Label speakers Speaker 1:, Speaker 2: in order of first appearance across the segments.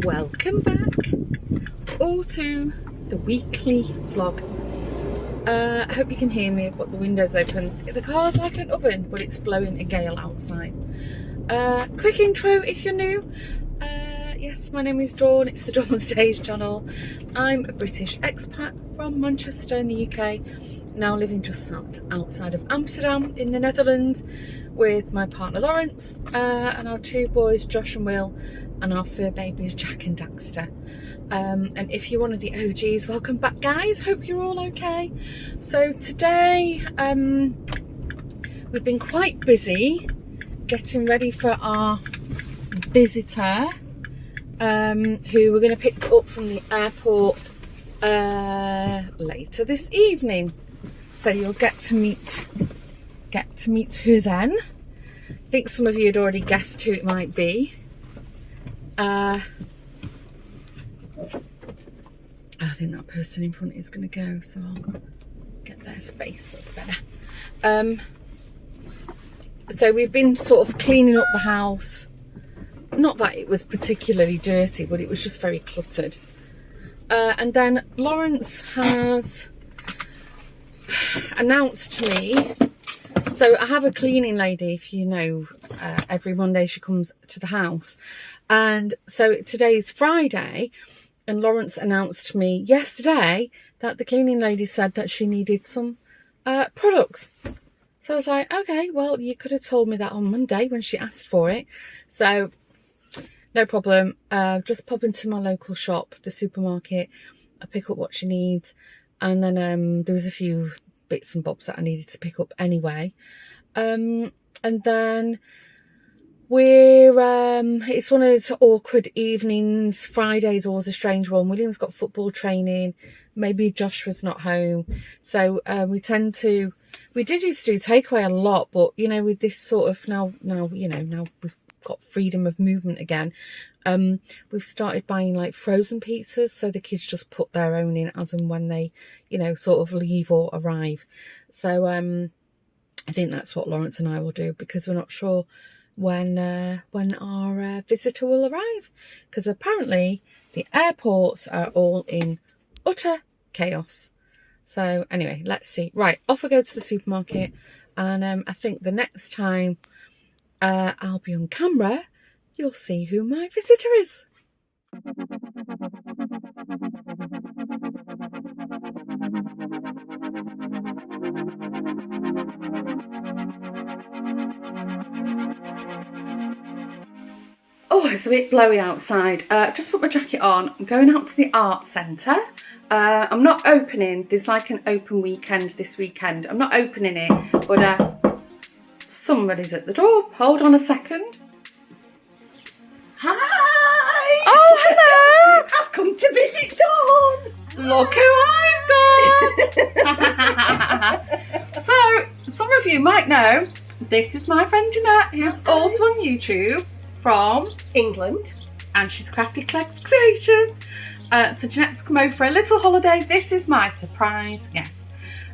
Speaker 1: Welcome back all to the weekly vlog. I hope you can hear me. I've got the windows open. The car's like an oven, but it's blowing a gale outside. Quick intro if you're new. Yes, my name is Dawn. It's the Dawn Stage channel. I'm a British expat from Manchester in the UK, now living just outside of Amsterdam in the Netherlands with my partner Lawrence and our two boys Josh and Will, and our fur babies Jack and Daxter. And if you're one of the OGs, welcome back guys, hope you're all okay. So today we've been quite busy getting ready for our visitor who we're going to pick up from the airport later this evening, so you'll get to meet her then. I think some of you had already guessed who it might be. I think that person in front is going to go, so I'll get their space, that's better. So we've been sort of cleaning up the house. Not that it was particularly dirty, but it was just very cluttered. And then Lawrence has announced to me, so I have a cleaning lady, if you know, every Monday she comes to the house. And so today's Friday, and Lawrence announced to me yesterday that the cleaning lady said that she needed some products. So I was like, okay, well, you could have told me that on Monday when she asked for it. So no problem. Just pop into my local shop, the supermarket. I pick up what she needs. And then there was a few bits and bobs that I needed to pick up anyway. And then it's one of those awkward evenings. Friday's always a strange one. William's got football training. Maybe Joshua's not home. So we did used to do takeaway a lot, but you know, with this sort of now we've got freedom of movement again. We've started buying like frozen pizzas, so the kids just put their own in as and when they, you know, sort of leave or arrive. So I think that's what Lawrence and I will do, because we're not sure when our visitor will arrive, because apparently the airports are all in utter chaos. So anyway, let's see. Right, off I go to the supermarket, and I think the next time I'll be on camera, you'll see who my visitor is. Oh, it's a bit blowy outside. Just put my jacket on. I'm going out to the art centre. I'm not opening. There's like an open weekend this weekend. I'm not opening it, but somebody's at the door. Hold on a second.
Speaker 2: Hi!
Speaker 1: Oh, hello!
Speaker 2: I've come to visit Dawn!
Speaker 1: Look who I've got! So, some of you might know, this is my friend Jeanette, who's also on YouTube from
Speaker 2: England.
Speaker 1: And she's Crafty Cleggs Creation. So Jeanette's come over for a little holiday. This is my surprise, yes.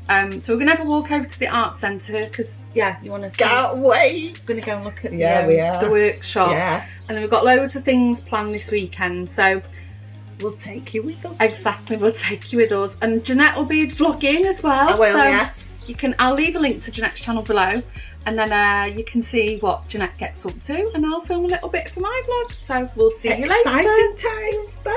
Speaker 1: So we're going to have a walk over to the art centre, because, yeah, you want to see.
Speaker 2: Can't wait!
Speaker 1: We're going to go and look at
Speaker 2: the
Speaker 1: workshop.
Speaker 2: Yeah.
Speaker 1: And then we've got loads of things planned this weekend, so
Speaker 2: We'll take you with us.
Speaker 1: exactly, we'll take you with us. And Jeanette will be vlogging as well.
Speaker 2: I will,
Speaker 1: so
Speaker 2: yes.
Speaker 1: I'll leave a link to Jeanette's channel below, and then you can see what Jeanette gets up to, and I'll film a little bit for my vlog. So we'll see you later.
Speaker 2: Exciting times. Bye!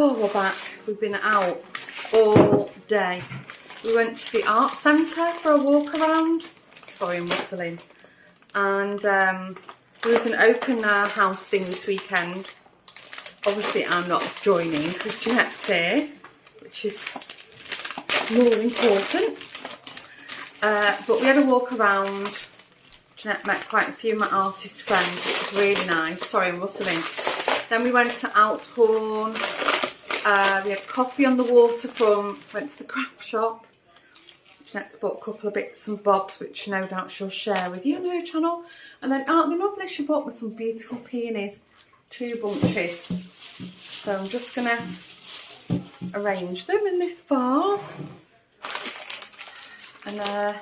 Speaker 1: Oh, we're back. We've been out all day. We went to the art centre for a walk around. Sorry, I'm rustling. And there was an open house thing this weekend. Obviously, I'm not joining because Jeanette's here, which is more important. But we had a walk around Jeanette met quite a few of my artist friends, which was really nice. Sorry, I'm rustling. Then we went to Althorn. We had coffee on the waterfront. Went to the craft shop. Jeanette's bought a couple of bits and bobs, which no doubt she'll share with you on her channel. And then, aren't they lovely? She bought me some beautiful peonies, 2 bunches. So I'm just going to arrange them in this vase. And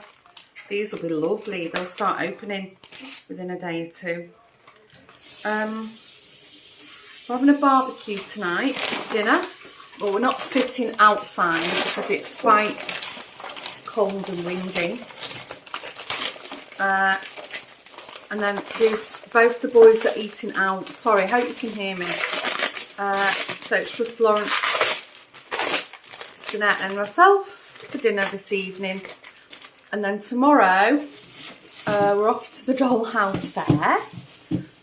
Speaker 1: these will be lovely. They'll start opening within a day or 2. We're having a barbecue tonight for dinner. Well, we're not sitting outside because it's quite cold and windy. And then both the boys are eating out. Sorry, I hope you can hear me. So it's just Lawrence, Jeanette and myself for dinner this evening. And then tomorrow we're off to the Dollhouse Fair.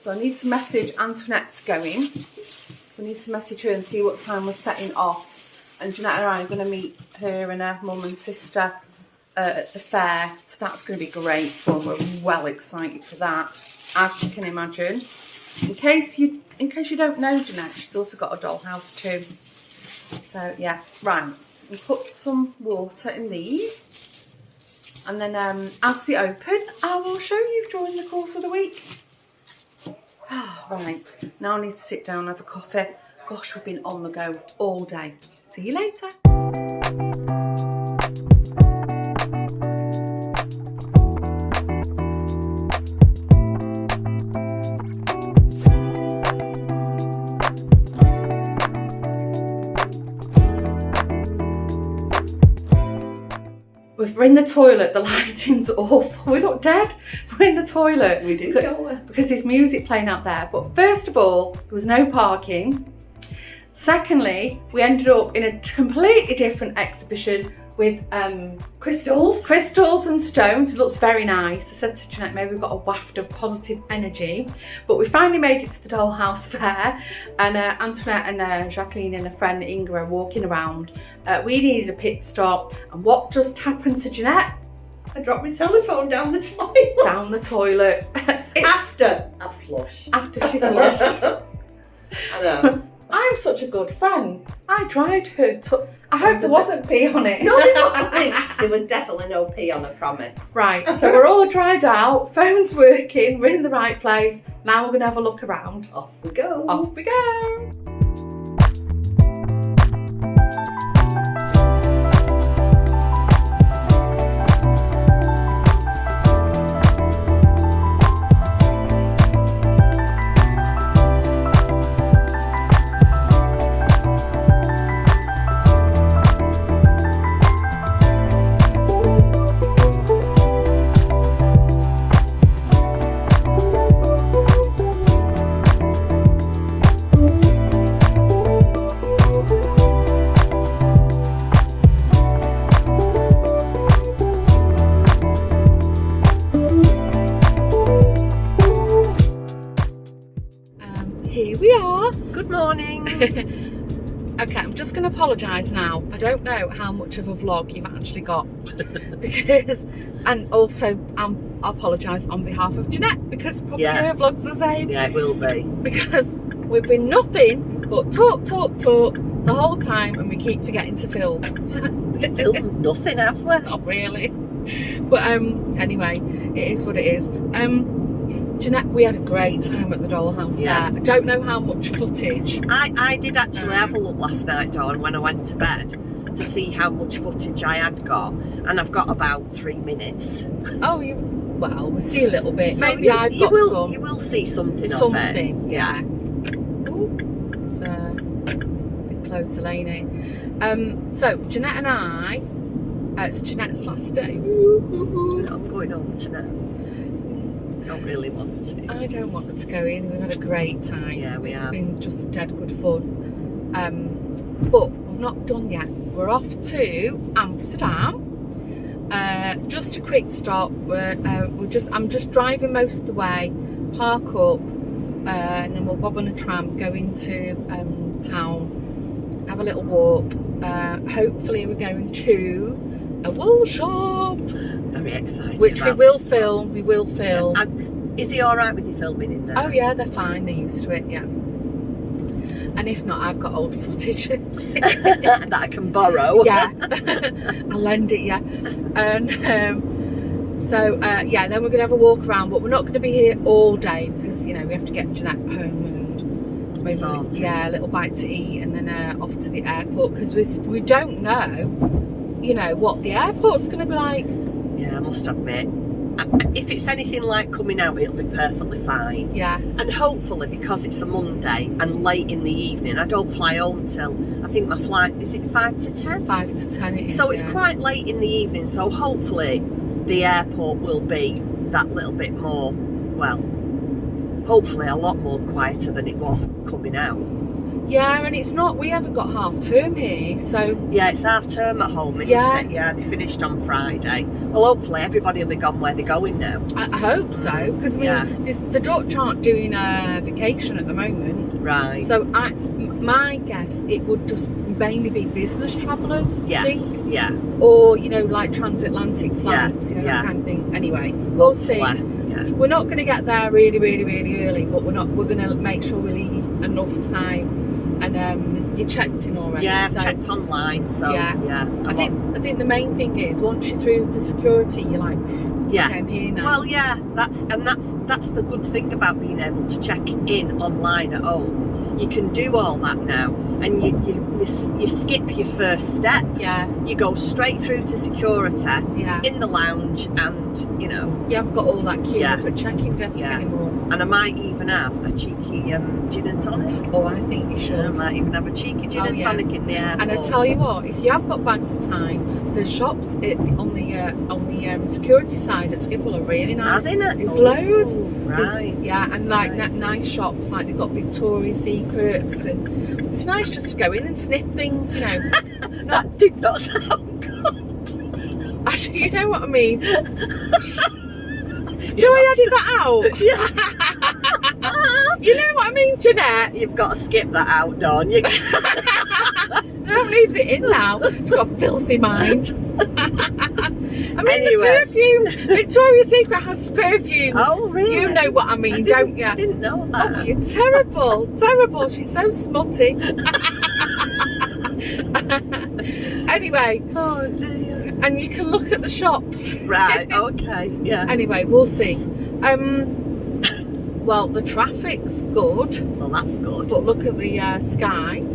Speaker 1: So I need to message Antoinette's going. So I need to message her and see what time we're setting off. And Jeanette and I are going to meet her and her mum and sister at the fair. So that's going to be great fun. We're well excited for that, as you can imagine. In case you don't know Jeanette, she's also got a dollhouse too. So yeah, right. We put some water in these. And then as they open, I will show you during the course of the week. Right, now I need to sit down and have a coffee. Gosh, we've been on the go all day. See you later. We're in the toilet, the lighting's awful. We look dead. We're in the toilet.
Speaker 2: We did go
Speaker 1: because there's music playing out there. But first of all, there was no parking. Secondly, we ended up in a completely different exhibition with crystals and stones. It looks very nice. I said to Jeanette, maybe we've got a waft of positive energy. But we finally made it to the Dollhouse Fair, and Antoinette and Jacqueline and a friend Inga are walking around. We needed a pit stop, and what just happened to Jeanette?
Speaker 2: I dropped my telephone down the toilet.
Speaker 1: Down the toilet.
Speaker 2: After I flushed.
Speaker 1: After she flushed.
Speaker 2: I know.
Speaker 1: I'm such a good friend. I dried her. I hope there wasn't pee on it.
Speaker 2: No, there wasn't. There was definitely no pee on, I promise.
Speaker 1: Right, so we're all dried out. Phone's working. We're in the right place. Now we're going to have a look around.
Speaker 2: Off we go.
Speaker 1: Off we go. Here we are.
Speaker 2: Good morning.
Speaker 1: Okay, I'm just going to apologise now. I don't know how much of a vlog you've actually got because, and also I apologise on behalf of Jeanette because probably her vlog's the same.
Speaker 2: Yeah, it will be.
Speaker 1: Because we've been nothing but talk the whole time, and we keep forgetting to film. So
Speaker 2: We filmed nothing, have we?
Speaker 1: not really. But anyway, it is what it is. Jeanette, we had a great time at the Dollhouse Fair. I don't know how much footage.
Speaker 2: I did actually have a look last night, Dawn, when I went to bed to see how much footage I had got, and I've got about 3 minutes.
Speaker 1: Oh, well, we'll see a little bit.
Speaker 2: So
Speaker 1: Maybe I've got some.
Speaker 2: You will see something of it.
Speaker 1: Something, yeah. Ooh, it's a bit closer, Lainey. So Jeanette and I, it's Jeanette's last day.
Speaker 2: I'm going home tonight. Don't really want to.
Speaker 1: I don't want her to go either. We've had a great time.
Speaker 2: Yeah, we have.
Speaker 1: It's been just dead good fun. But we've not done yet. We're off to Amsterdam. Just a quick stop. I'm just driving most of the way. Park up, and then we'll bob on a tram, go into town, have a little walk. Hopefully, we're going to a wool shop.
Speaker 2: Very excited.
Speaker 1: Which we
Speaker 2: about
Speaker 1: will
Speaker 2: this
Speaker 1: film. We will
Speaker 2: one.
Speaker 1: film.
Speaker 2: And is he all right with you filming in there?
Speaker 1: Oh yeah, they're fine. They're used to it. Yeah. And if not, I've got old footage
Speaker 2: that I can borrow.
Speaker 1: Yeah, I'll lend it. Yeah. And so yeah, then we're gonna have a walk around, but we're not going to be here all day because you know we have to get Jeanette home and maybe
Speaker 2: Sorted.
Speaker 1: yeah, a little bite to eat and then off to the airport because we don't know, you know, what the airport's going to be like.
Speaker 2: Yeah, I must admit, if it's anything like coming out, it'll be perfectly fine.
Speaker 1: Yeah.
Speaker 2: And hopefully, because it's a Monday and late in the evening, I don't fly home till, I think my flight, is it 5 to 10?
Speaker 1: 5 to 10 it is.
Speaker 2: So it's
Speaker 1: yeah.
Speaker 2: quite late in the evening, so hopefully the airport will be that little bit more, well, hopefully a lot more quieter than it was coming out.
Speaker 1: Yeah, and it's not, we haven't got half term here, so...
Speaker 2: Yeah, it's half term at home, isn't it? Yeah, they finished on Friday. Well, hopefully everybody will be gone where they're going now.
Speaker 1: I hope so, because the Dutch aren't doing a vacation at the moment.
Speaker 2: Right.
Speaker 1: So my guess, it would just mainly be business travellers,
Speaker 2: Yes,
Speaker 1: I think.
Speaker 2: yeah.
Speaker 1: Or, you know, like transatlantic flights, you know,
Speaker 2: yeah.
Speaker 1: that kind of thing. Anyway, we'll see.
Speaker 2: Yeah.
Speaker 1: We're not going to get there really, really, really early, but we're going to make sure we leave enough time. And you checked in already?
Speaker 2: Yeah,
Speaker 1: so,
Speaker 2: I've checked online, so yeah.
Speaker 1: I think the main thing is once you're through the security, you're like,
Speaker 2: yeah.
Speaker 1: okay, I'm here now.
Speaker 2: Well, yeah, that's the good thing about being able to check in online at home. You can do all that now, and you skip your first step.
Speaker 1: Yeah.
Speaker 2: You go straight through to security.
Speaker 1: Yeah.
Speaker 2: In the lounge, and you know.
Speaker 1: You haven't got all that queue up at check-in desk anymore.
Speaker 2: And I might even have a cheeky gin and tonic.
Speaker 1: Oh, I think you should.
Speaker 2: I might even have a cheeky gin and tonic in the airport.
Speaker 1: And I tell you what, if you have got bags of time, the shops on the security side at Schiphol are really nice. There's loads.
Speaker 2: Right.
Speaker 1: And like nice shops, like they've got Victoria's Secrets, and it's nice just to go in and sniff things, you know.
Speaker 2: That did not sound good.
Speaker 1: Actually, you know what I mean. Do I edit that out?
Speaker 2: Yeah.
Speaker 1: You know what I mean, Jeanette?
Speaker 2: You've got to skip that out, don't you?
Speaker 1: I'm leaving it in now. She's got a filthy mind. I mean,
Speaker 2: Anyway.
Speaker 1: the perfumes. Victoria's Secret has perfumes.
Speaker 2: Oh, really?
Speaker 1: You know what I mean, don't you?
Speaker 2: I didn't know that.
Speaker 1: Oh, you're terrible. Terrible. She's so smutty. Anyway.
Speaker 2: Oh, dear.
Speaker 1: And you can look at the shops.
Speaker 2: Right, okay, yeah.
Speaker 1: Anyway, we'll see. Well, the traffic's good.
Speaker 2: Well, that's good.
Speaker 1: But look at the sky.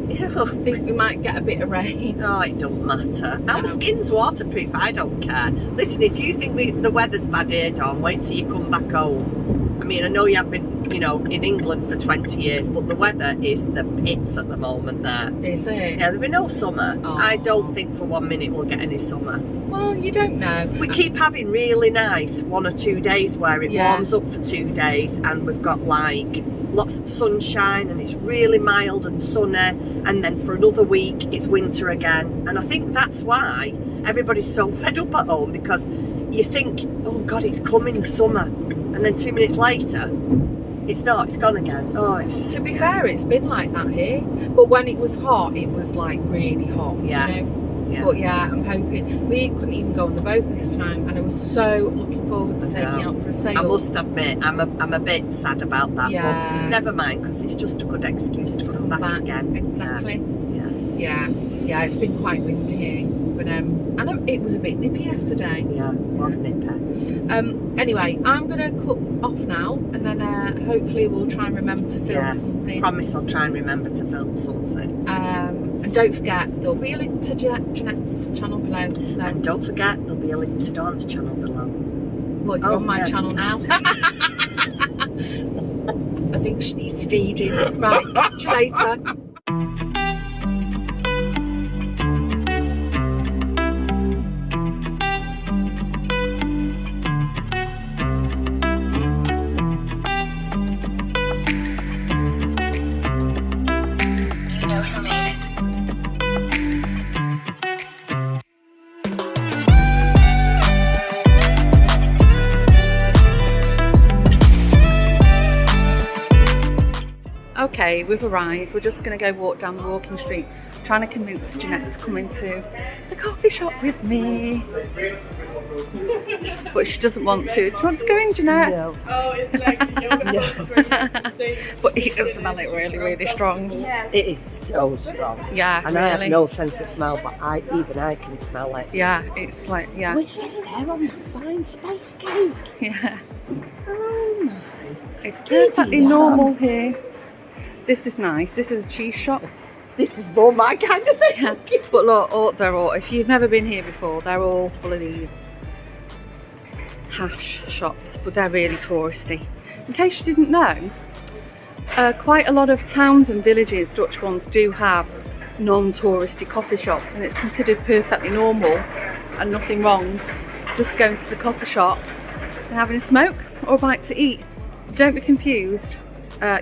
Speaker 1: I think we might get a bit of rain.
Speaker 2: Oh, it don't matter. Our skin's waterproof, I don't care. Listen, if you think the weather's bad here, Dawn, wait till you come back home. I mean, I know you have been, you know, in England for 20 years, but the weather is the pits at the moment there.
Speaker 1: Is it?
Speaker 2: Yeah, there'll be no summer.
Speaker 1: Oh.
Speaker 2: I don't think for 1 minute we'll get any summer.
Speaker 1: Well, you don't know.
Speaker 2: We keep having really nice 1 or 2 days where it warms up for 2 days, and we've got like lots of sunshine and it's really mild and sunny, and then for another week it's winter again. And I think that's why everybody's so fed up at home, because you think, oh God, it's coming, the summer, and then 2 minutes later it's not, it's gone again. Oh, it's...
Speaker 1: To be fair, it's been like that here, but when it was hot, it was like really hot, you know. But yeah, I'm hoping. We couldn't even go on the boat this time, and I was so looking forward to taking out for a sail.
Speaker 2: I must admit, I'm a bit sad about that, but never mind, because it's just a good excuse to come back again.
Speaker 1: Exactly. Yeah, it's been quite windy here, but and it was a bit nippy yesterday.
Speaker 2: Yeah, it was nippy.
Speaker 1: Anyway, I'm gonna cut off now, and then hopefully we'll try and remember to film something.
Speaker 2: Promise I'll try and remember to film something.
Speaker 1: And don't forget, there'll be a link to Jeanette's channel below. So.
Speaker 2: And don't forget, there'll be a link to Dawn's channel below.
Speaker 1: Well, you're on my channel now. I think she needs feeding. Right, catch you later. Okay, we've arrived. We're just going to go walk down the walking street. trying to convince Jeanette to come into the coffee shop with me. But she doesn't want to. Do you want to go in, Jeanette?
Speaker 2: No.
Speaker 3: Oh, it's like
Speaker 1: But you can smell it really, really strong.
Speaker 3: Yes.
Speaker 2: It is so strong.
Speaker 1: Yeah,
Speaker 2: And
Speaker 1: really.
Speaker 2: I have no sense of smell, but even I can smell it.
Speaker 1: Yeah, it's like, yeah.
Speaker 2: Oh, it says there on that sign, space cake.
Speaker 1: Yeah.
Speaker 2: Oh my.
Speaker 1: It's perfectly
Speaker 2: Giddy
Speaker 1: normal here. This is nice. This is a cheese shop.
Speaker 2: This is more my kind of thing.
Speaker 1: Yeah. But look, they're all, if you've never been here before, they're all full of these hash shops, but they're really touristy. In case you didn't know, quite a lot of towns and villages, Dutch ones, do have non-touristy coffee shops, and it's considered perfectly normal and nothing wrong just going to the coffee shop and having a smoke or a bite to eat. Don't be confused.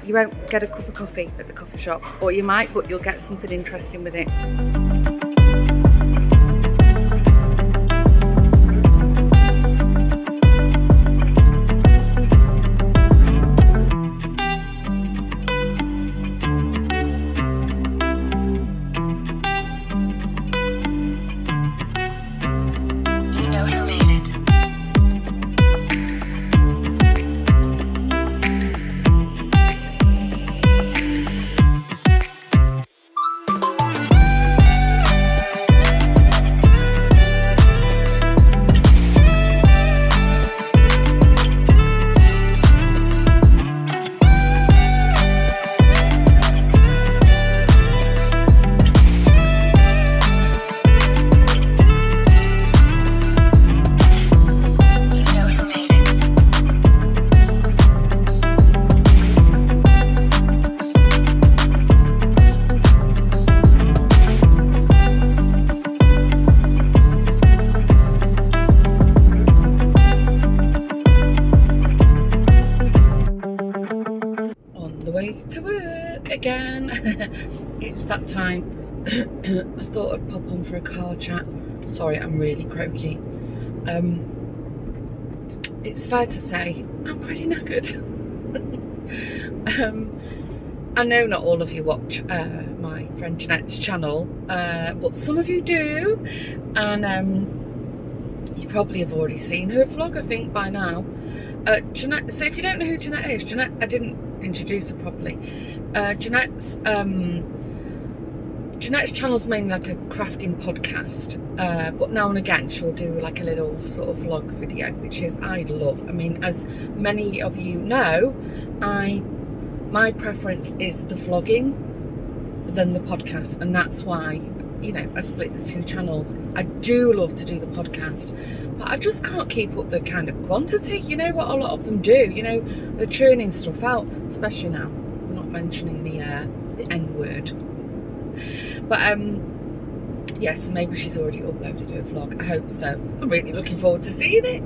Speaker 1: You won't get a cup of coffee at the coffee shop, or you might, but you'll get something interesting with it. To work again. It's that time. I thought I'd pop on for a car chat. Sorry, I'm really croaky. It's fair to say I'm pretty knackered. I know not all of you watch my friend Jeanette's channel, but some of you do, and you probably have already seen her vlog, I think, by now. Jeanette, so if you don't know who Jeanette is, Jeanette, I didn't introduce her properly. Jeanette's channel's mainly like a crafting podcast, but now and again she'll do like a little sort of vlog video, which is I love. I mean, as many of you know, my preference is the vlogging than the podcast, and that's why, you know, I split the two channels. I do love to do the podcast, but I just can't keep up the kind of quantity, you know, what a lot of them do. You know, they're churning stuff out, especially now. I'm not mentioning the N word. But yeah, so maybe she's already uploaded her vlog. I hope so. I'm really looking forward to seeing it.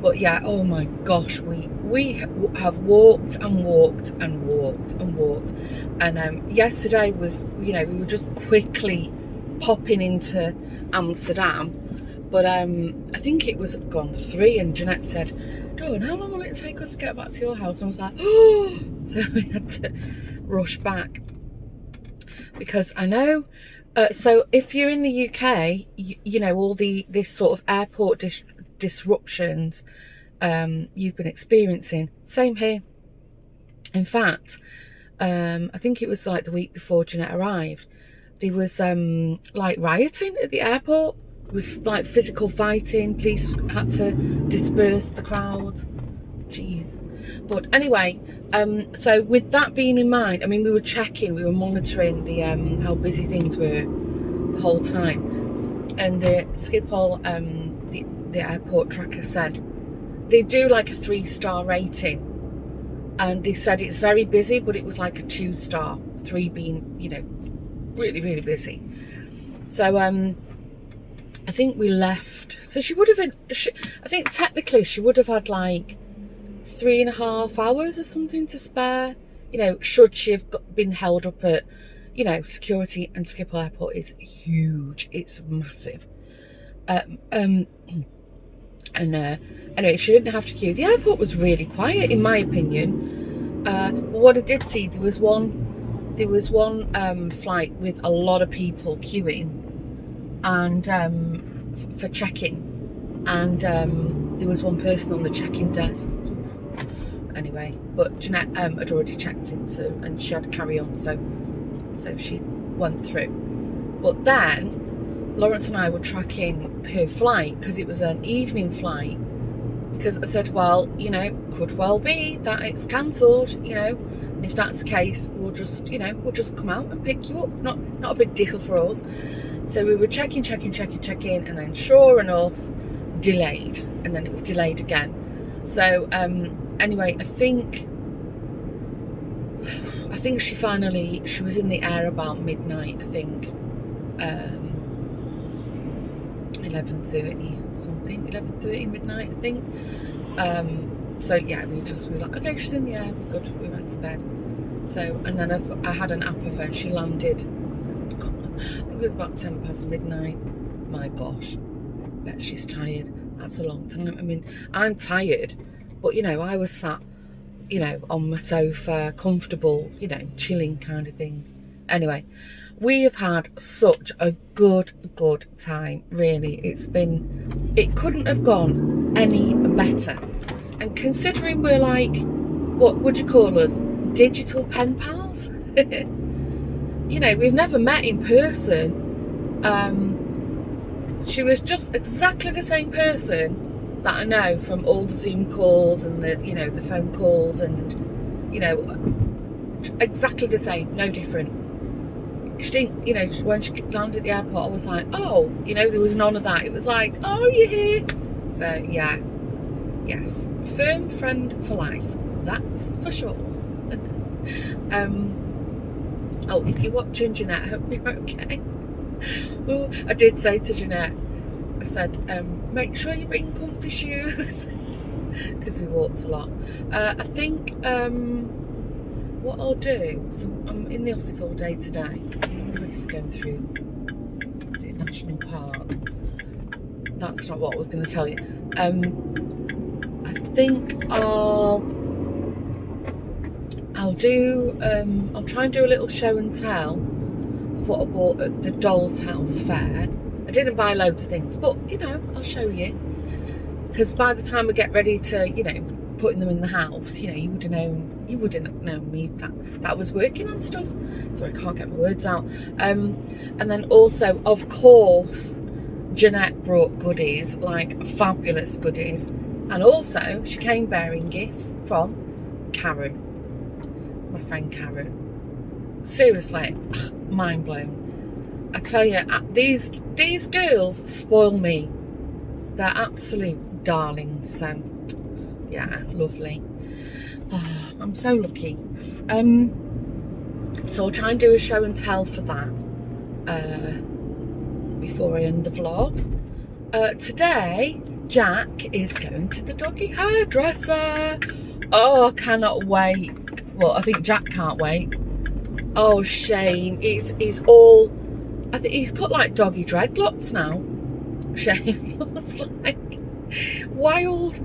Speaker 1: But yeah, oh my gosh, we have walked and walked and walked and walked. And yesterday was, you know, we were just quickly popping into Amsterdam. But I think it was gone 3, and Jeanette said, Dawn, how long will it take us to get back to your house? And I was like, oh! So we had to rush back. Because I know, so if you're in the UK, you know, all this sort of airport disruptions you've been experiencing. Same here. In fact, I think it was like the week before Jeanette arrived, there was like rioting at the airport. It was like physical fighting. Police had to disperse the crowd. Jeez. But anyway, so with that being in mind, I mean, we were monitoring the how busy things were the whole time, and the Schiphol, the airport tracker said they do like a 3-star rating, and they said it's very busy, but it was like a 2-star, 3 being, you know, really, really busy. So I think we left. So she would have been, I think technically she would have had like 3.5 hours or something to spare, you know, should she have been held up at, you know, security. And Schiphol Airport is huge, it's massive. And anyway, she didn't have to queue. The airport was really quiet, in my opinion. But what I did see, there there was one flight with a lot of people queuing and for check-in, and there was one person on the check-in desk. Anyway, but Jeanette had already checked in, so, and she had to carry on, so she went through. But then Lawrence and I were tracking her flight because it was an evening flight, because I said, well, you know, could well be that it's cancelled, you know, and if that's the case, we'll just, you know, we'll just come out and pick you up. Not a big deal for us. So we were checking, and then sure enough, delayed, and then it was delayed again. So anyway, I think she was in the air about midnight, I think. 11:30 midnight, I think. So yeah, we were like, okay, she's in the air, we're good, we went to bed. So, and then I had an Apple phone. She landed, I think it was about 10 past midnight. My gosh, bet she's tired. That's a long time. I mean, I'm tired, but you know, I was sat, you know, on my sofa, comfortable, you know, chilling kind of thing. Anyway, we have had such a good time, really. It couldn't have gone any better. And considering we're like, what would you call us, digital pen pals? You know, we've never met in person. She was just exactly the same person that I know from all the Zoom calls and the, you know, the phone calls, and, you know, exactly the same, no different. She didn't, you know, when she landed at the airport, I was like, oh, you know, there was none of that. It was like, oh, you're here. So yeah, yes, firm friend for life, that's for sure. Oh, if you're watching, Jeanette, I hope you're okay. Oh, I did say to Jeanette, I said, make sure you bring comfy shoes, because we walked a lot. I think what I'll do, so I'm in the office all day today. I'm going to risk going through the national park. That's not what I was going to tell you. I think I'll try and do a little show and tell of what I bought at the Doll's House Fair. I didn't buy loads of things, but you know, I'll show you, because by the time we get ready to, you know, putting them in the house, you know, you would have known me that was working on stuff. Sorry, I can't get my words out. And then also, of course, Jeanette brought goodies, like fabulous goodies, and also she came bearing gifts from Karen, my friend Karen. Seriously, mind blown. I tell you, these girls spoil me. They're absolute darlings. So yeah, lovely. Oh, I'm so lucky. So I'll try and do a show and tell for that before I end the vlog. Today, Jack is going to the doggy hairdresser. Oh, I cannot wait. Well, I think Jack can't wait. Oh, shame. He's all, I think he's got like doggy dreadlocks now. Shame. He looks like wild.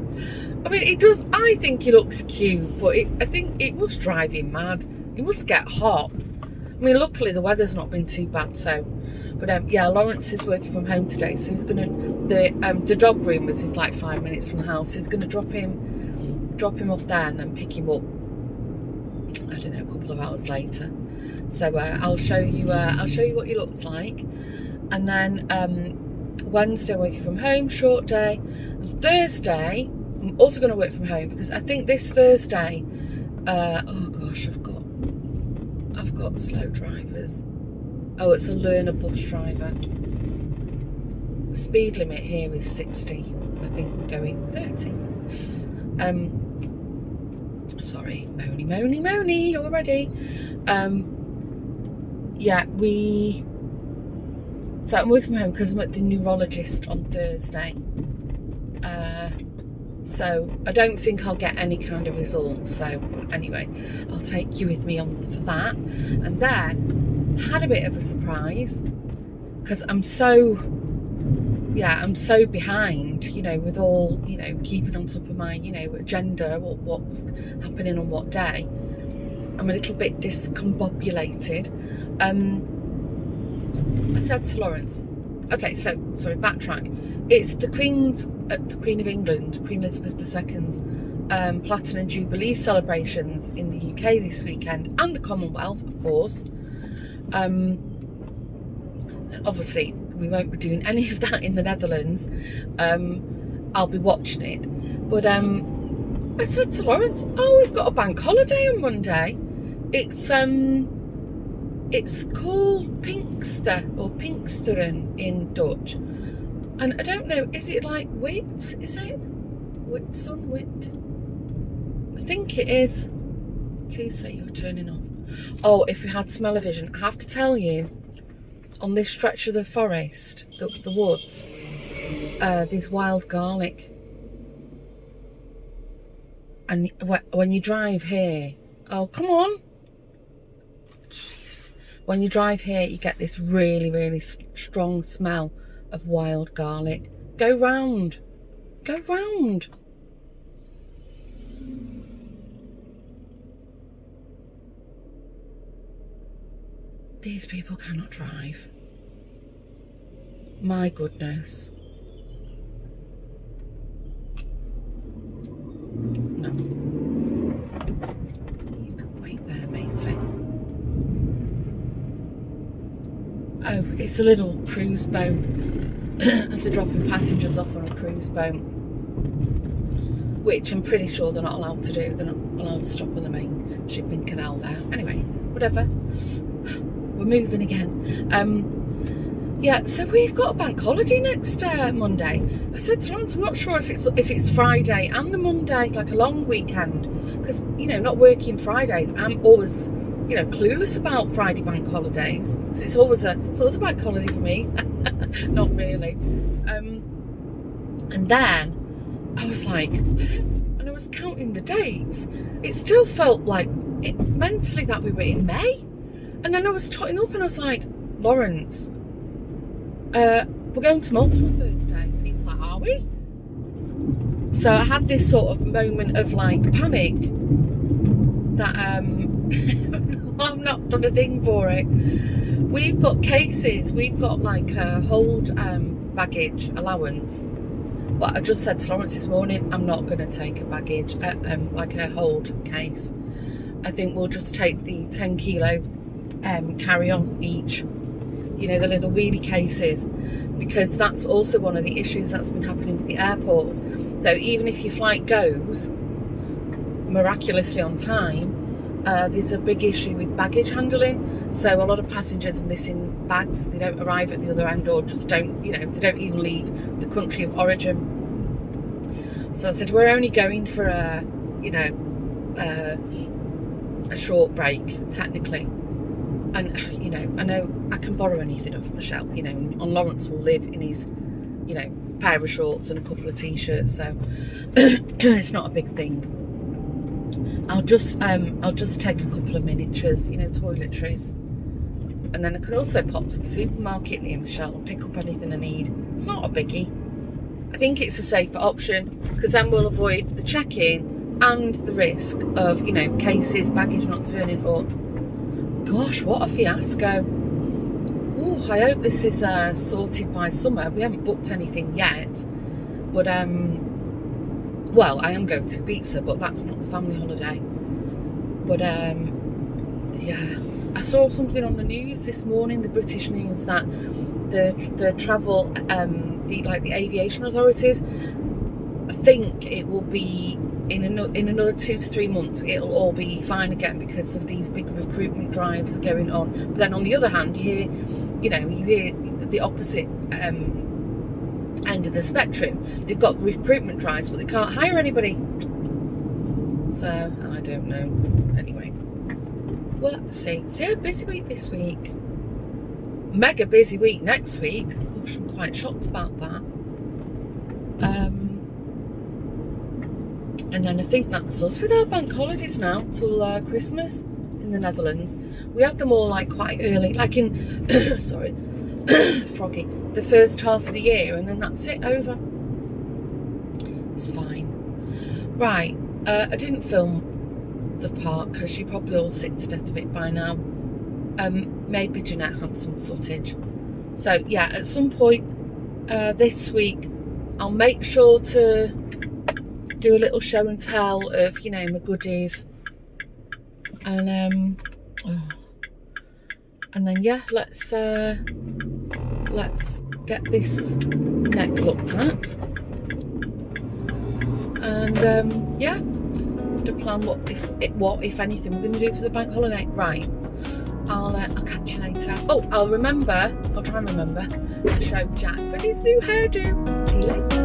Speaker 1: I mean, it does. I think he looks cute, but I think it must drive him mad. He must get hot. I mean, luckily the weather's not been too bad. So, but yeah, Lawrence is working from home today, so he's gonna the dog room is like 5 minutes from the house. So he's gonna drop him off there and then pick him up, I don't know, a couple of hours later. So I'll show you what he looks like. And then Wednesday working from home, short day. Thursday I'm also going to work from home, because I think this Thursday, oh gosh, I've got slow drivers. Oh, it's a learner bus driver. The speed limit here is 60. I think we're going 30. Sorry, moany already. Yeah, so I'm working from home because I'm at the neurologist on Thursday. So I don't think I'll get any kind of results. So anyway, I'll take you with me on for that. And then had a bit of a surprise, because I'm so behind, you know, with all, you know, keeping on top of my, you know, agenda, what's happening on what day. I'm a little bit discombobulated. I said to Lawrence, okay, so sorry, backtrack. It's the Queen of England, Queen Elizabeth II's Platinum Jubilee celebrations in the UK this weekend, and the Commonwealth, of course. Obviously, we won't be doing any of that in the Netherlands. I'll be watching it, but I said to Lawrence, "Oh, we've got a bank holiday on Monday. It's called Pinkster or Pinksteren in Dutch, and I don't know. Is it like Whit? Is it Whit? I think it is. Please say you're turning off. Oh, if we had smell-o-vision, I have to tell you, on this stretch of the forest, the woods, there's wild garlic. And when you drive here, oh, come on. Jeez. When you drive here, you get this really, really strong smell of wild garlic. Go round. Go round. These people cannot drive. My goodness. No. You can wait there, matey. Oh, it's a little cruise boat. They're dropping passengers off on a cruise boat, which I'm pretty sure they're not allowed to do. They're not allowed to stop on the main shipping canal there. Anyway, whatever. We're moving again. Yeah, so we've got a bank holiday next Monday. I said to Lawrence, I'm not sure if it's Friday and the Monday, like a long weekend, because not working Fridays. I'm always clueless about Friday bank holidays. So it's always a bank holiday for me. Not really. And then I was like, and I was counting the dates. It still felt like mentally that we were in May. And then I was totting up and I was like, Lawrence, we're going to Malta on Thursday. And he was like, are we? So I had this sort of moment of like panic that I've not done a thing for it. We've got cases, we've got like a hold baggage allowance. But I just said to Lawrence this morning, I'm not going to take a baggage, like a hold case. I think we'll just take the 10 kilo carry on each, the little wheelie cases, because that's also one of the issues that's been happening with the airports. So even if your flight goes miraculously on time, there's a big issue with baggage handling. So a lot of passengers are missing bags. They don't arrive at the other end, or just don't, they don't even leave the country of origin. So I said, we're only going for a short break, technically. And, I know I can borrow anything off Michelle, and Lawrence will live in his, pair of shorts and a couple of t-shirts. So it's not a big thing. I'll just take a couple of miniatures, toiletries. And then I could also pop to the supermarket near Michelle and pick up anything I need. It's not a biggie. I think it's a safer option, because then we'll avoid the check-in and the risk of, cases, baggage not turning up. Gosh, what a fiasco. Oh, I hope this is sorted by summer. We haven't booked anything yet. But, well, I am going to Ibiza, but that's not the family holiday. But, yeah. I saw something on the news this morning, the British news, that the travel, the aviation authorities, I think it will be in another 2 to 3 months, it'll all be fine again, because of these big recruitment drives going on. But then on the other hand, you hear the opposite end of the spectrum. They've got recruitment drives, but they can't hire anybody. So I don't know. Anyway, well, let's see. So yeah, busy week this week. Mega busy week next week. Gosh, I'm quite shocked about that. And then I think that's us with our bank holidays now till Christmas in the Netherlands. We have them all like quite early, like in sorry, froggy, the first half of the year, and then that's it, over. It's fine. Right, I didn't film the part because you're probably all sick to death of it by now. Maybe Jeanette had some footage. So yeah, at some point this week, I'll make sure to do a little show and tell of, you know, my goodies, and then yeah, let's get this neck looked at, and yeah, to plan what if anything we're going to do for the bank holiday. Right, I'll catch you later. Oh, I'll try and remember to show Jack for his new hairdo. See you later.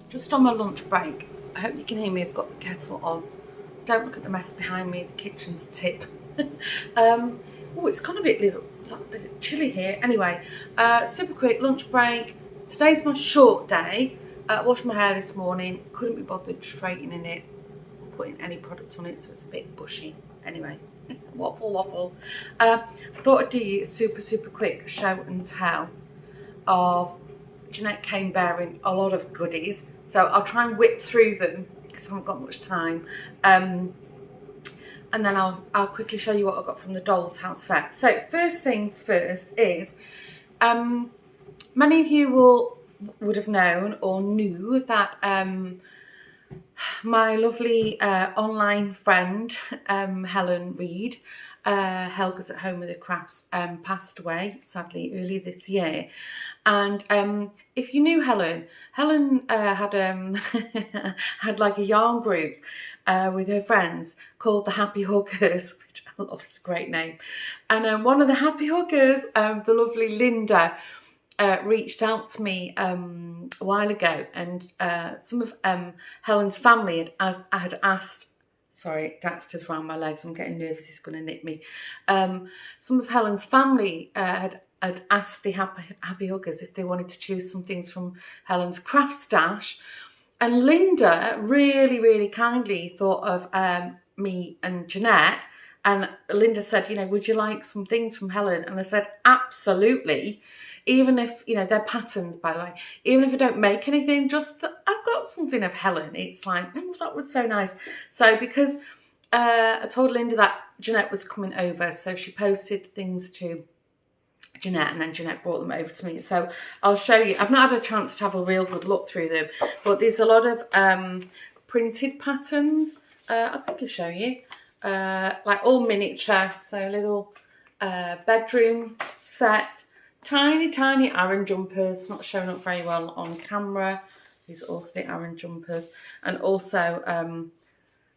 Speaker 1: Just on my lunch break. I hope you can hear me. I've got the kettle on. Don't look at the mess behind me. The kitchen's a tip. Oh, it's gone a bit chilly here. Anyway, super quick lunch break. Today's my short day. Washed my hair this morning. Couldn't be bothered straightening it or putting any product on it, so it's a bit bushy. Anyway, waffle. I thought I'd do you a super quick show and tell of Jeanette came bearing a lot of goodies. So I'll try and whip through them because I haven't got much time. And then I'll quickly show you what I got from the Doll's House Fair. So first things first is, many of you would have known or knew that my lovely online friend, Helen Reid, Helga's at Home with the Crafts, passed away sadly earlier this year. And if you knew Helen had had like a yarn group with her friends called the Happy Huggers, which I love, it's a great name. And one of the Happy Huggers, the lovely Linda, reached out to me a while ago, and some of Helen's family had asked. Sorry, Daxter's round my legs. I'm getting nervous. He's going to nick me. Some of Helen's family had asked the Happy Huggers if they wanted to choose some things from Helen's craft stash. And Linda really kindly thought of me and Jeanette. And Linda said, you know, would you like some things from Helen? And I said, absolutely. Even if, you know, they're patterns, by the way. Even if I don't make anything, just that I've got something of Helen. It's like, that was so nice. So because I told Linda that Jeanette was coming over, so she posted things to Jeanette, and then Jeanette brought them over to me. So I'll show you. I've not had a chance to have a real good look through them, but there's a lot of printed patterns. I'll quickly show you. Like all miniature, so little bedroom set. Tiny Aran jumpers, not showing up very well on camera. These are also the Aran jumpers. And also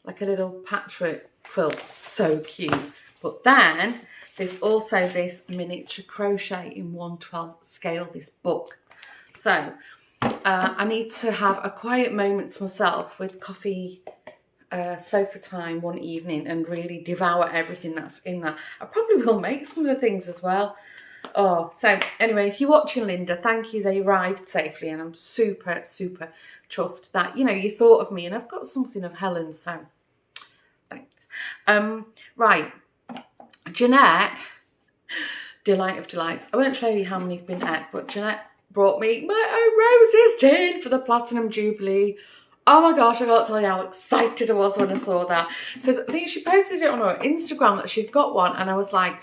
Speaker 1: like a little patchwork quilt, so cute. But then there's also this miniature crochet in 1/12 scale, this book. So I need to have a quiet moment to myself with coffee, sofa time one evening and really devour everything that's in that. I probably will make some of the things as well. Oh, so anyway, if you're watching, Linda, thank you. They arrived safely and I'm super, super chuffed that, you know, you thought of me, and I've got something of Helen's, so thanks. Right, Jeanette, delight of delights. I won't show you how many have been ate, but Jeanette brought me my own roses tin for the Platinum Jubilee. Oh my gosh, I can't tell you how excited I was when I saw that. Because I think she posted it on her Instagram that she'd got one, and I was like,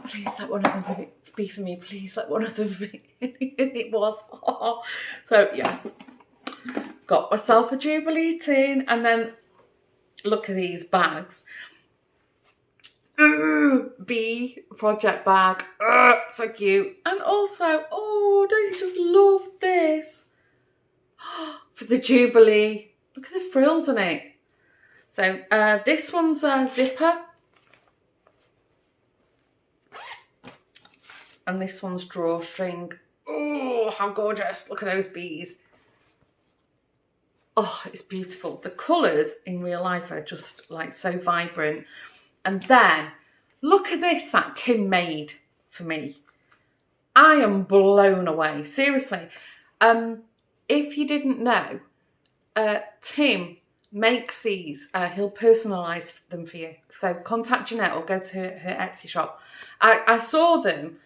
Speaker 1: please let one of them be for me. Please let one of them be. It was. Oh. So yes, got myself a Jubilee tin, and then look at these bags. Bee project bag. So cute. And also, oh, don't you just love this? For the Jubilee. Look at the frills on it. So this one's a zipper. And this one's drawstring. Oh, how gorgeous. Look at those bees. Oh, it's beautiful. The colours in real life are just like so vibrant. And then look at this that Tim made for me. I am blown away. Seriously. If you didn't know, Tim makes these. He'll personalise them for you. So contact Jeanette or go to her Etsy shop. I saw them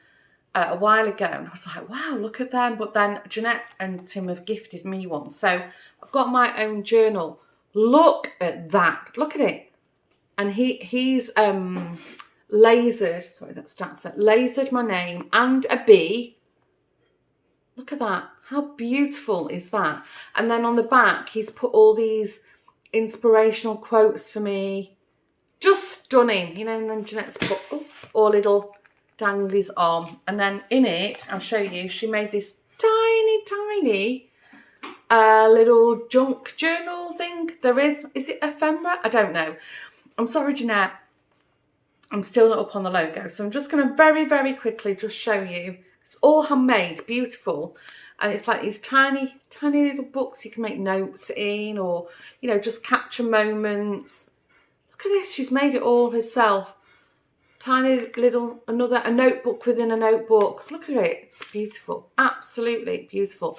Speaker 1: a while ago and I was like, wow, look at them. But then Jeanette and Tim have gifted me one. So I've got my own journal. Look at that. Look at it. And he's lasered, sorry, that's it, lasered my name and a bee. Look at that. How beautiful is that? And then on the back, he's put all these inspirational quotes for me. Just stunning, you know, and then Jeanette's put all little danglies on. And then in it, I'll show you, she made this tiny little junk journal thing. Is it ephemera? I don't know. I'm sorry, Jeanette. I'm still not up on the logo. So I'm just going to very, very quickly just show you. It's all handmade, beautiful. And it's like these tiny little books you can make notes in, or, you know, just capture moments. Look at this. She's made it all herself. Tiny little, a notebook within a notebook. Look at it. It's beautiful. Absolutely beautiful.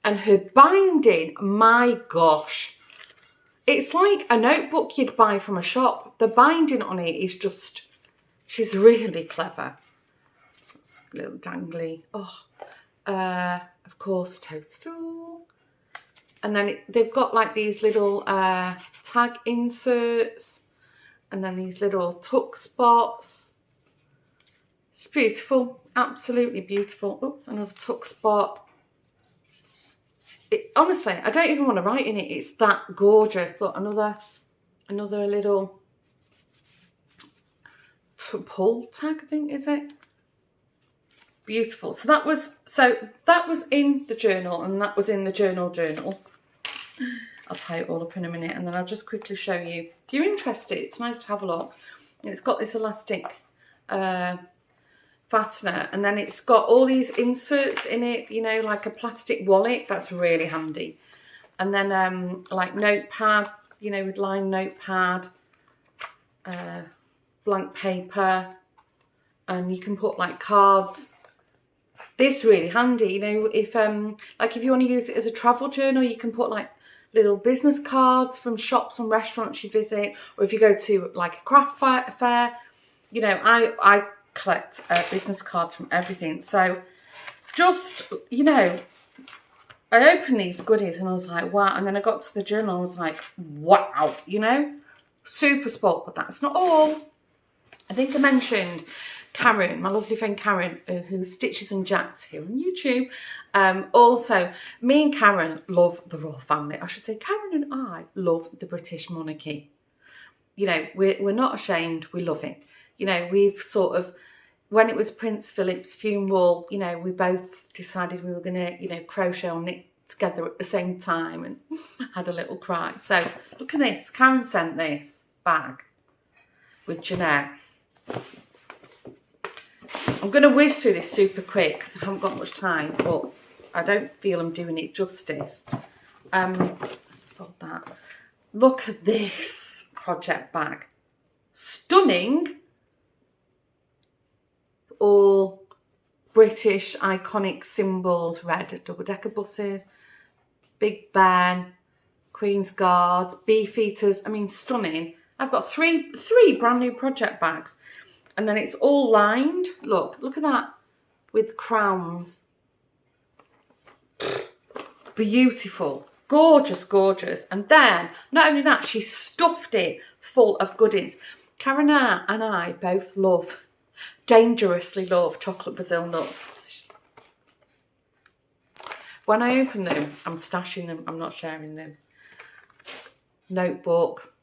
Speaker 1: And her binding, my gosh. It's like a notebook you'd buy from a shop. The binding on it is just, she's really clever. That's a little dangly. Oh, of course, toadstool. And then they've got like these little tag inserts. And then these little tuck spots. It's beautiful. Absolutely beautiful. Oops, another tuck spot. Honestly, I don't even want to write in it. It's that gorgeous. Look, another little pull tag, I think, is it? Beautiful. So that was in the journal, and that was in the journal. I'll tie it all up in a minute, and then I'll just quickly show you. If you're interested, it's nice to have a look. And it's got this elastic fastener, and then it's got all these inserts in it, you know, like a plastic wallet. That's really handy. And then like notepad, you know, with lined notepad, blank paper, and you can put like cards. This really handy, you know, if like if you want to use it as a travel journal, you can put like little business cards from shops and restaurants you visit, or if you go to like a craft fair, you know, I collect business cards from everything. So just, you know, I opened these goodies and I was like, wow. And then I got to the journal and I was like, wow, you know, super spoilt. But that's not all. I think I mentioned Karen, my lovely friend Karen, who stitches and jacks here on YouTube. Also, me and Karen love the royal family. I should say Karen and I love the British monarchy. You know, we're not ashamed. We love it. You know, we've sort of, when it was Prince Philip's funeral, you know, we both decided we were going to, you know, crochet or knit together at the same time and had a little cry. So look at this. Karen sent this bag with Jeanette. I'm going to whiz through this super quick because I haven't got much time, but I don't feel I'm doing it justice. Let's fold that. Look at this project bag. Stunning. All British iconic symbols, red double-decker buses, Big Ben, Queen's Guards, Beefeaters. I mean, stunning. I've got three brand new project bags. And then it's all lined. Look at that. With crowns. Beautiful. Gorgeous, gorgeous. And then, not only that, she stuffed it full of goodies. Karen and I both dangerously love chocolate Brazil nuts. When I open them, I'm stashing them. I'm not sharing them. Notebook.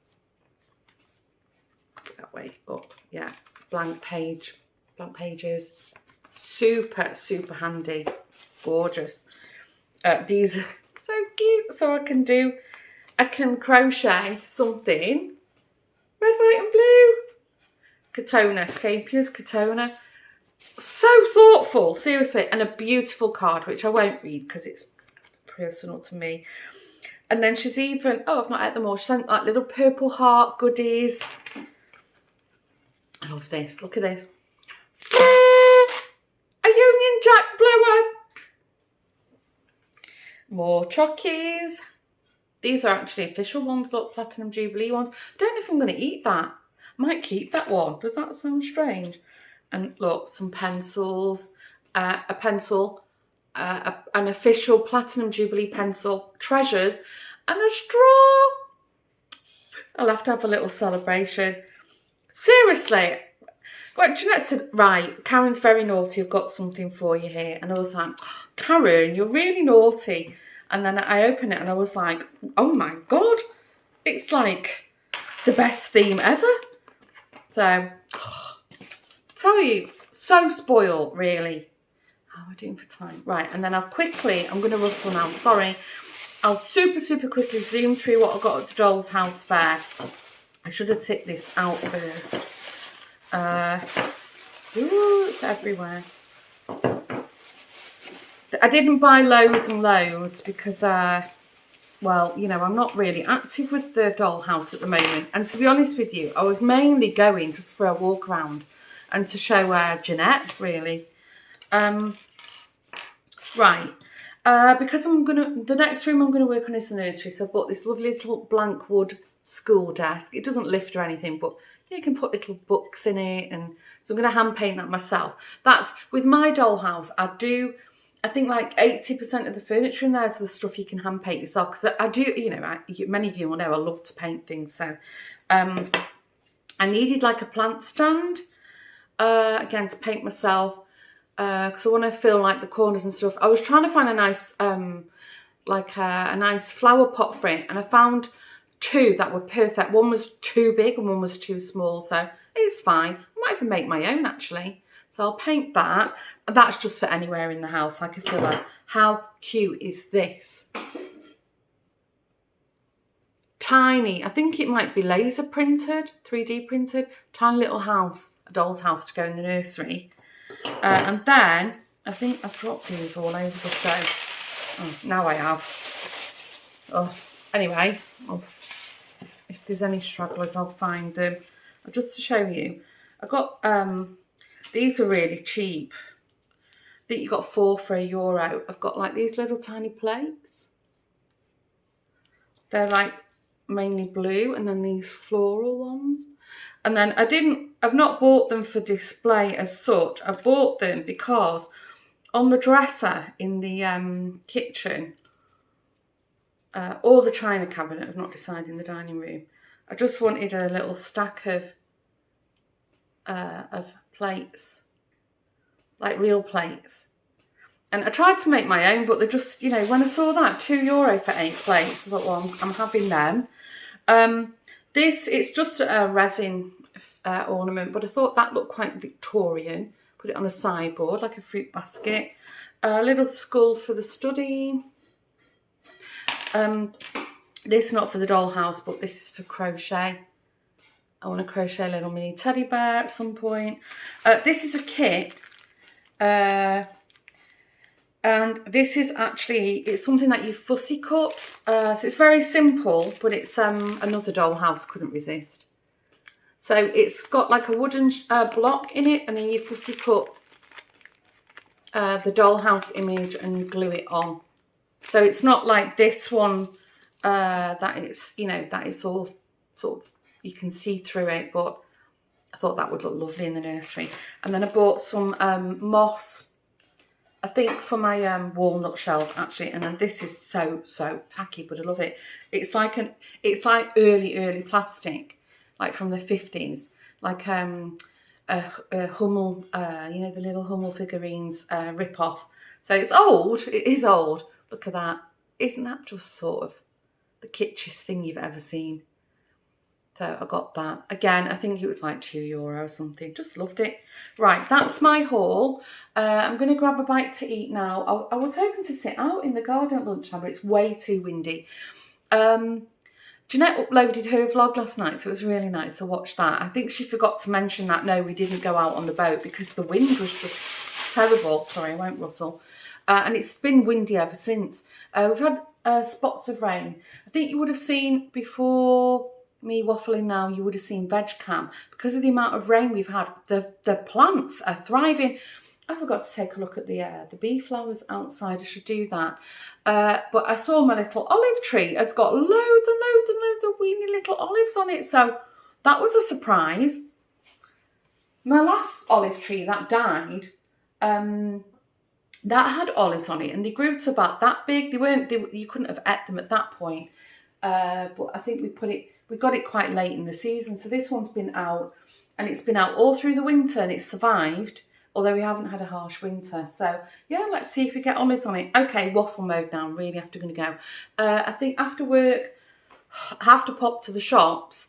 Speaker 1: That way up. Yeah. Blank pages. Super, super handy. Gorgeous. These are so cute. So I can crochet something. Red, white and blue. Katona, Scapia's Katona. So thoughtful, seriously. And a beautiful card, which I won't read because it's personal to me. And then she's even, I've not ate them all. She sent like little purple heart goodies. I love this. Look at this. A Union Jack blower. More chockies. These are actually official ones. Look, Platinum Jubilee ones. I don't know if I'm going to eat that. Might keep that one. Does that sound strange? And look, some pencils. A pencil. An official Platinum Jubilee pencil. Treasures. And a straw. I'll have to have a little celebration. Seriously. Well, Jeanette said, right, Karen's very naughty. I've got something for you here. And I was like, Karen, you're really naughty. And then I opened it and I was like, oh my God. It's like the best theme ever. So, tell you, so spoiled, really. How am I doing for time? Right, and then I'm going to rustle now, sorry. I'll super, super quickly zoom through what I got at the Doll's House Fair. I should have tipped this out first. Ooh, it's everywhere. I didn't buy loads and loads because, well, you know, I'm not really active with the Doll House at the moment. And to be honest with you, I was mainly going just for a walk around and to show Jeanette, really. Right. Because the next room I'm going to work on is the nursery. So I bought this lovely little blank wood school desk. It doesn't lift or anything, but you can put little books in it. And so I'm going to hand paint that myself. That's, with my dollhouse, I think like 80% of the furniture in there is the stuff you can hand paint yourself. Because I do, you know, many of you will know I love to paint things. So I needed like a plant stand, again, to paint myself. Because I want to fill like the corners and stuff. I was trying to find a nice, like a nice flower pot for it. And I found two that were perfect. One was too big and one was too small. So it's fine. I might even make my own actually. So I'll paint that. That's just for anywhere in the house, like a filler. How cute is this? Tiny. I think it might be laser printed, 3D printed. Tiny little house, a doll's house to go in the nursery. And then, I think I've dropped these all over the stove. Oh, now I have. Oh, anyway, if there's any stragglers, I'll find them. Just to show you, I got, these are really cheap. I think you got 4 for €1. I've got like these little tiny plates. They're like mainly blue, and then these floral ones. And then I've not bought them for display as such. I've bought them because on the dresser in the kitchen, or the china cabinet, I've not decided, in the dining room, I just wanted a little stack of plates, like real plates. And I tried to make my own, but they're just, you know, when I saw that, €2 for 8 plates, I thought, well, I'm having them. It's just a resin ornament, but I thought that looked quite Victorian. Put it on a sideboard, like a fruit basket. A little skull for the study. This is not for the dollhouse, but this is for crochet. I want to crochet a little mini teddy bear at some point. This is a kit. And this is actually, it's something that you fussy cut. So it's very simple, but it's another dollhouse, couldn't resist. So it's got like a wooden block in it, and then you fussy cut the dollhouse image and glue it on. So it's not like this one that it's, you know, that it's all sort of, you can see through it, but I thought that would look lovely in the nursery. And then I bought some moss, I think for my walnut shelf actually, and then this is so tacky, but I love it. It's like early plastic, like from the 50s, like a Hummel, you know, the little Hummel figurines rip off. So it's old, it is old. Look at that. Isn't that just sort of the kitschiest thing you've ever seen? So I got that. Again, I think it was like €2 or something. Just loved it. Right, that's my haul. I'm going to grab a bite to eat now. I was hoping to sit out in the garden at lunchtime, but it's way too windy. Jeanette uploaded her vlog last night, so it was really nice to watch that. I think she forgot to mention that, no, we didn't go out on the boat because the wind was just terrible. Sorry, I won't rustle. And it's been windy ever since. We've had spots of rain. I think you would have seen before me waffling now, you would have seen veg cam. Because of the amount of rain we've had, the plants are thriving. I forgot to take a look at the bee flowers outside. I should do that. But I saw my little olive tree has got loads and loads and loads of weeny little olives on it. So that was a surprise. My last olive tree that died, that had olives on it, and they grew to about that big. You couldn't have ate them at that point. But I think we got it quite late in the season. So this one's been out, and it's been out all through the winter, and it's survived, although we haven't had a harsh winter. So yeah, let's see if we get olives on it. Okay, waffle mode now. I'm really going to go. I think after work, I have to pop to the shops.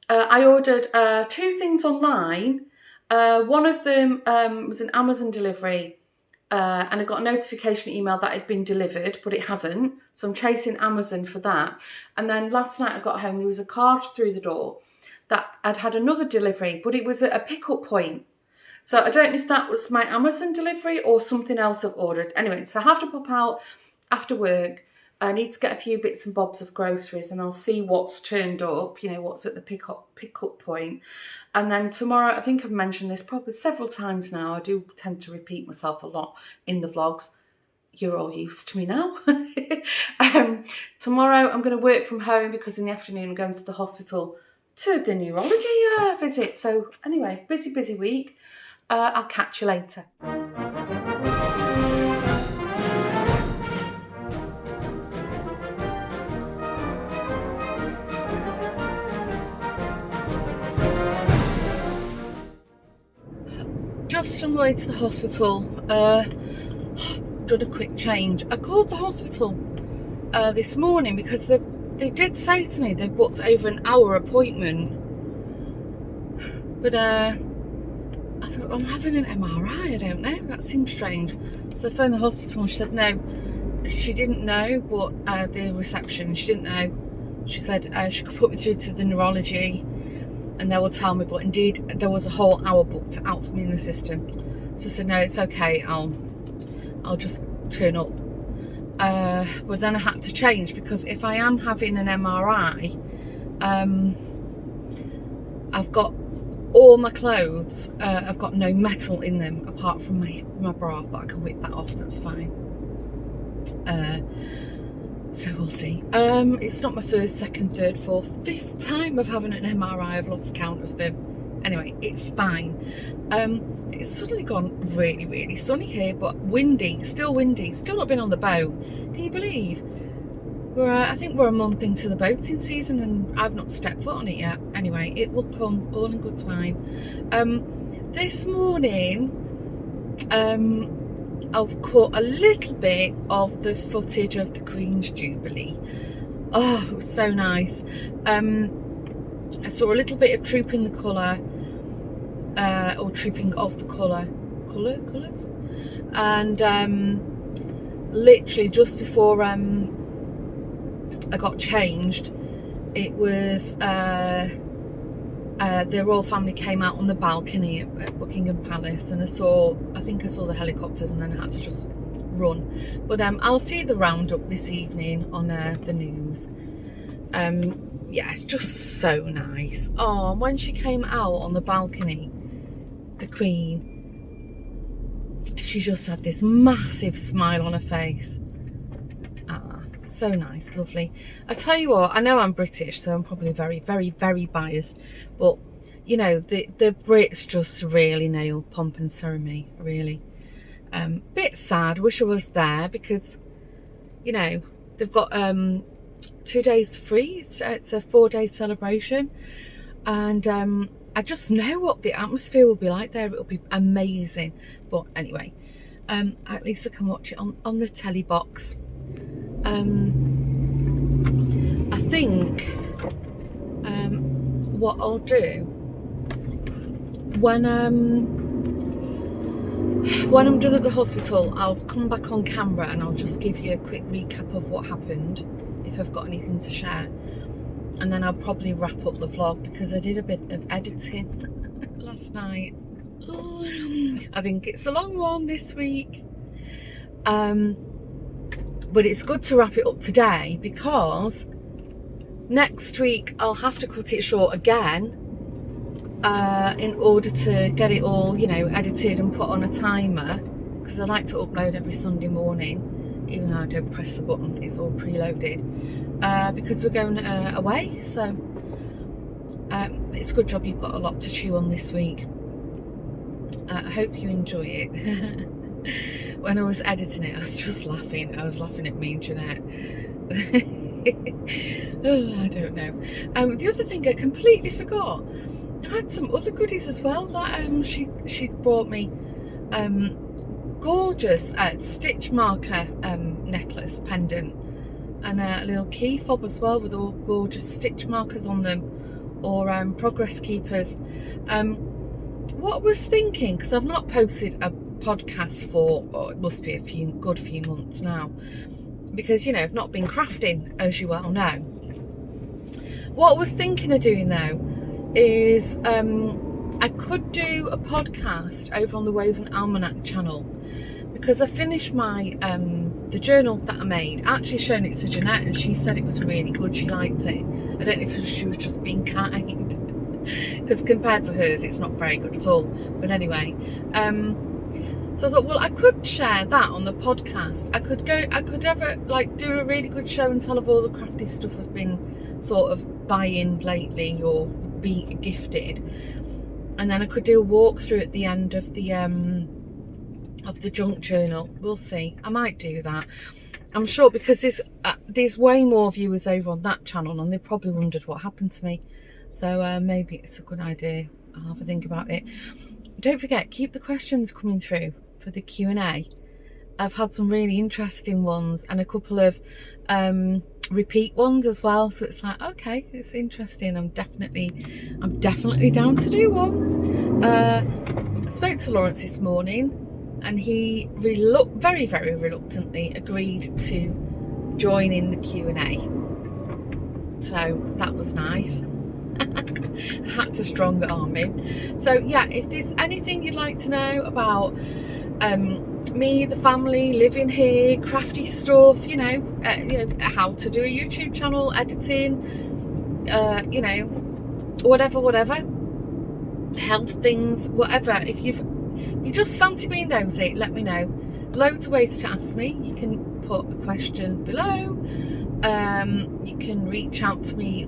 Speaker 1: I ordered 2 things online. One of them was an Amazon delivery, and I got a notification email that it had been delivered, but it hasn't. So I'm chasing Amazon for that. And then last night I got home, there was a card through the door that I'd had another delivery, but it was at a pickup point. So I don't know if that was my Amazon delivery or something else I've ordered. Anyway, so I have to pop out after work. I need to get a few bits and bobs of groceries, and I'll see what's turned up, you know, what's at the pickup point. And then tomorrow, I think I've mentioned this probably several times now. I do tend to repeat myself a lot in the vlogs. You're all used to me now. Tomorrow I'm going to work from home because in the afternoon I'm going to the hospital to the neurology visit. So anyway, busy week. I'll catch you later. Just on the way to the hospital, done a quick change. I called the hospital this morning because they did say to me they've booked over an hour appointment, but I thought, I'm having an MRI, I don't know, that seems strange. So I phoned the hospital and she said no, she didn't know, but the reception, she didn't know. She said she could put me through to the neurology and they will tell me, but indeed there was a whole hour booked out for me in the system. So I said no, it's okay, I'll just turn up. But then I had to change because if I am having an MRI, I've got all my clothes, I've got no metal in them apart from my bra, but I can whip that off, that's fine. So we'll see. It's not my first, second, third, fourth, fifth time of having an MRI. I've lost count of them. Anyway, it's fine. It's suddenly gone really sunny here, but windy, still not been on the boat. Can you believe? I think we're a month into the boating season and I've not stepped foot on it yet. Anyway, it will come all in good time. This morning, I've caught a little bit of the footage of the Queen's Jubilee. Oh, it was so nice. I saw a little bit of trooping the colour, or trooping of the colours, and literally just before I got changed, it was the royal family came out on the balcony at Buckingham Palace, and I think I saw the helicopters, and then I had to just run. But I'll see the roundup this evening on the news. Yeah, just so nice. Oh, when she came out on the balcony, the Queen, she just had this massive smile on her face. So nice, lovely. I tell you what, I know I'm British, so I'm probably very, very, very biased, but you know, the Brits just really nailed pomp and ceremony, really. Bit sad, wish I was there, because you know, they've got 2 days free. It's a 4-day celebration, and I just know what the atmosphere will be like there. It'll be amazing. But anyway, at least I can watch it on the telly box. I think what I'll do when I'm done at the hospital, I'll come back on camera and I'll just give you a quick recap of what happened, if I've got anything to share, and then I'll probably wrap up the vlog, because I did a bit of editing last night. I think it's a long one this week, but it's good to wrap it up today, because next week I'll have to cut it short again in order to get it all, you know, edited and put on a timer, because I like to upload every Sunday morning, even though I don't press the button, it's all preloaded, because we're going away. So it's a good job you've got a lot to chew on this week. I hope you enjoy it. When I was editing it, I was just laughing. I was laughing at me and Jeanette. Oh, I don't know. The other thing I completely forgot, I had some other goodies as well that she brought me. Gorgeous stitch marker necklace pendant, and a little key fob as well, with all gorgeous stitch markers on them, or progress keepers. What I was thinking, because I've not posted a podcast for, it must be a good few months now, because you know, I've not been crafting, as you well know. What I was thinking of doing though is I could do a podcast over on the Woven Almanac channel, because I finished my the journal that I made. I actually shown it to Jeanette, and she said it was really good. She liked it. I don't know if she was just being kind, because compared to hers, it's not very good at all. But anyway, so I thought, well, I could share that on the podcast. I could ever like do a really good show and tell of all the crafty stuff I've been sort of buying lately or be gifted, and then I could do a walkthrough at the end of the junk journal. We'll see. I might do that. I'm sure, because there's way more viewers over on that channel, and they've probably wondered what happened to me. So maybe it's a good idea. I'll have a think about it. Don't forget, keep the questions coming through for the Q&A. I've had some really interesting ones, and a couple of repeat ones as well, so it's like, okay, it's interesting. I'm definitely down to do one. I spoke to Lawrence this morning, and he very, very reluctantly agreed to join in the Q&A, so that was nice. Had to strong arm him. So yeah, if there's anything you'd like to know about me, the family, living here, crafty stuff, you know, how to do a YouTube channel, editing, you know, whatever, health things, whatever. If you just fancy being nosy, let me know. Loads of ways to ask me. You can put a question below. You can reach out to me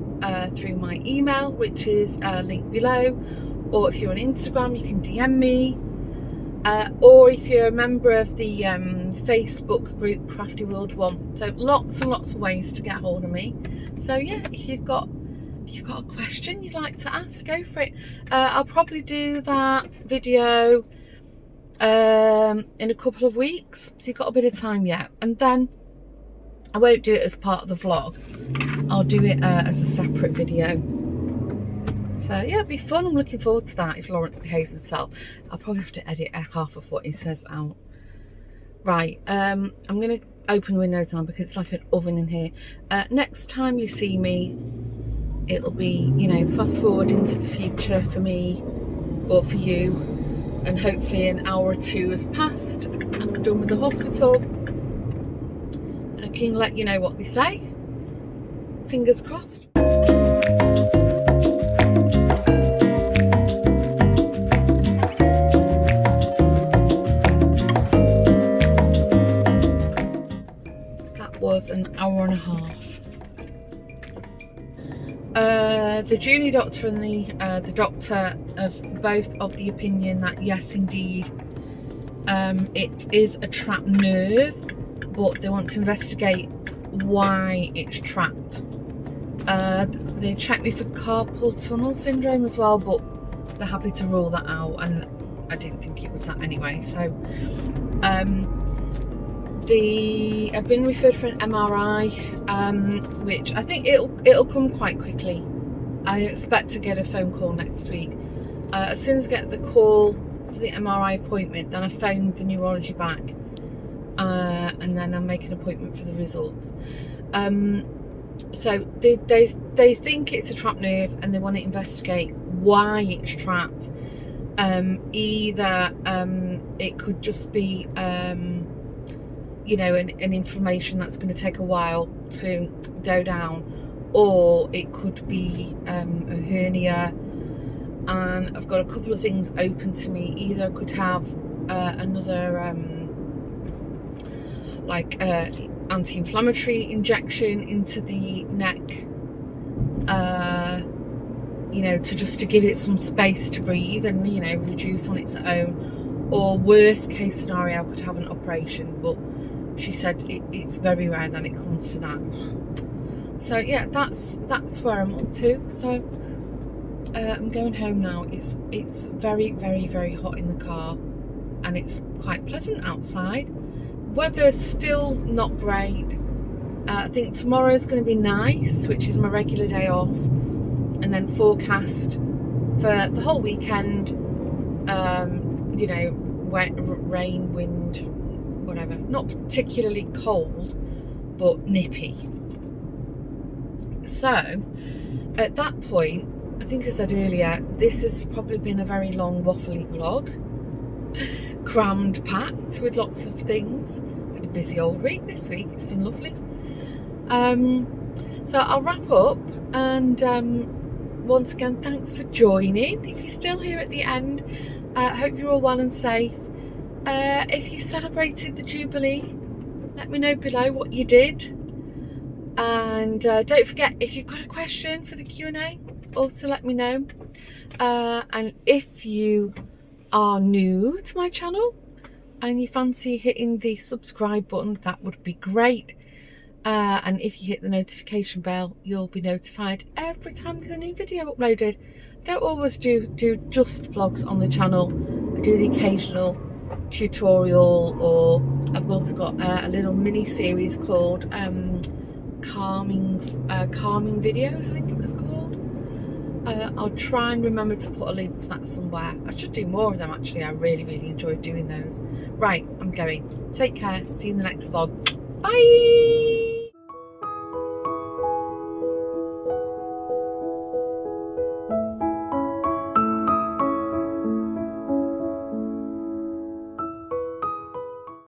Speaker 1: through my email, which is linked below, or if you're on Instagram, you can DM me, or if you're a member of the Facebook group Crafty World 1. So lots and lots of ways to get hold of me. So yeah, if you've got a question you'd like to ask, go for it. I'll probably do that video in a couple of weeks, so you've got a bit of time yet, and then I won't do it as part of the vlog. I'll do it as a separate video. So yeah, it'll be fun. I'm looking forward to that if Lawrence behaves himself. I'll probably have to edit half of what he says out. Right, I'm going to open the windows now because it's like an oven in here. Next time you see me, it'll be, you know, fast forward into the future for me or for you, and hopefully an hour or two has passed and I'm done with the hospital and I can let you know what they say. Fingers crossed. That was an hour and a half. The junior doctor and the doctor have both of the opinion that yes, indeed, it is a trapped nerve, but they want to investigate why it's trapped. They checked me for carpal tunnel syndrome as well, but they're happy to rule that out, and I didn't think it was that anyway. So I've been referred for an MRI, which I think it'll come quite quickly. I expect to get a phone call next week. As soon as I get the call for the MRI appointment, then I phone the neurology back, and then I make an appointment for the results. So they think it's a trapped nerve, and they want to investigate why it's trapped. Either it could just be you know, an inflammation that's going to take a while to go down, or it could be a hernia, and I've got a couple of things open to me. Either I could have another anti-inflammatory injection into the neck, you know, to give it some space to breathe and, you know, reduce on its own, or worst case scenario, I could have an operation, but she said it's very rare that it comes to that. So yeah, that's where I'm up to. So I'm going home now. It's very, very, very hot in the car, and it's quite pleasant outside. Weather's still not great. I think tomorrow's going to be nice, which is my regular day off, and then forecast for the whole weekend, you know, wet, rain, wind, whatever. Not particularly cold, but nippy. So at that point, I think I said earlier, this has probably been a very long waffly vlog, crammed packed with lots of things. I had a busy old week this week. It's been lovely. So I'll wrap up, and once again, thanks for joining. If you're still here at the end, I hope you're all well and safe. If you celebrated the Jubilee, let me know below what you did, and don't forget, if you've got a question for the Q&A, also let me know. And if you are new to my channel and you fancy hitting the subscribe button, that would be great. And if you hit the notification bell, you'll be notified every time there's a new video uploaded. I don't always do just vlogs on the channel. I do the occasional tutorial, or I've also got a little mini series called calming videos, I think it was called. I'll try and remember to put a link to that somewhere. I should do more of them actually. I really, really enjoyed doing those. Right, I'm going. Take care. See you in the next vlog. Bye.